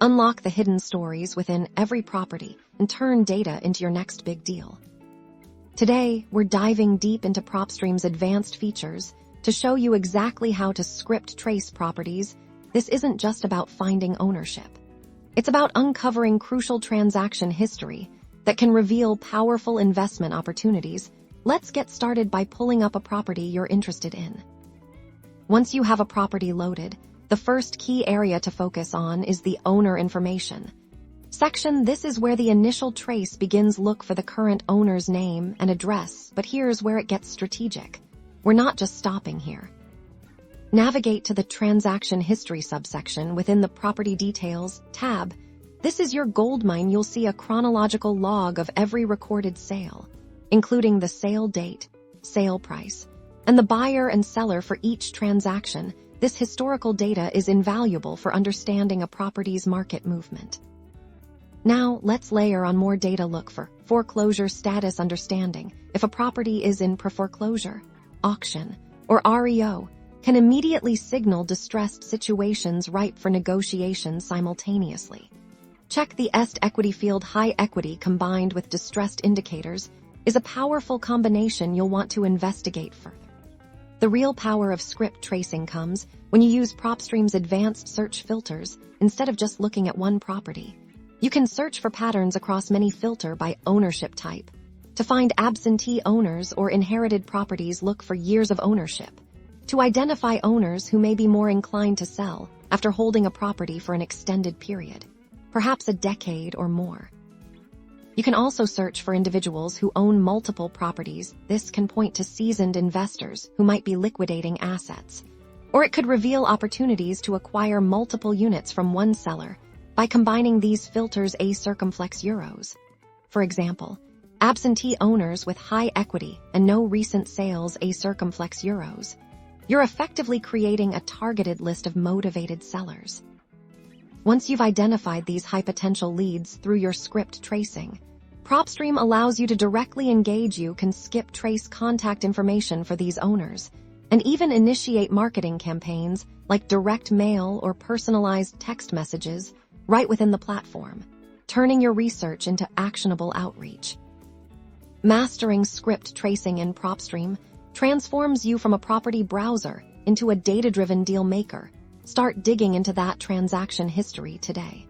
Unlock the hidden stories within every property and turn data into your next big deal. Today, we're diving deep into Propstream's advanced features to show you exactly how to script trace properties. This isn't just about finding ownership. It's about uncovering crucial transaction history that can reveal powerful investment opportunities. Let's get started by pulling up a property you're interested in. Once you have a property loaded, the first key area to focus on is the owner information section. This is where the initial trace begins. Look for the current owner's name and address, but here's where it gets strategic. We're not just stopping here. Navigate to the Transaction History subsection within the Property Details tab. This is your goldmine. You'll see a chronological log of every recorded sale, including the sale date, sale price, and the buyer and seller for each transaction. This historical data is invaluable for understanding a property's market movement. Now, let's layer on more data. Look for foreclosure status understanding. If a property is in pre-foreclosure, auction, or REO, can immediately signal distressed situations ripe for negotiation simultaneously. Check the EST equity field. High equity combined with distressed indicators is a powerful combination you'll want to investigate further. The real power of script tracing comes when you use Propstream's advanced search filters instead of just looking at one property. You can search for patterns across many. Filter by ownership type. To find absentee owners or inherited properties, look for years of ownership. To identify owners who may be more inclined to sell after holding a property for an extended period, perhaps a decade or more. You can also search for individuals who own multiple properties. This can point to seasoned investors who might be liquidating assets. Or it could reveal opportunities to acquire multiple units from one seller by combining these filters. A circumflex euros. For example, absentee owners with high equity and no recent sales. A circumflex euros. You're effectively creating a targeted list of motivated sellers. Once you've identified these high potential leads through your script tracing, Propstream allows you to directly engage. You can skip trace contact information for these owners and even initiate marketing campaigns like direct mail or personalized text messages right within the platform, turning your research into actionable outreach. Mastering script tracing in Propstream transforms you from a property browser into a data-driven deal maker. Start digging into that transaction history today.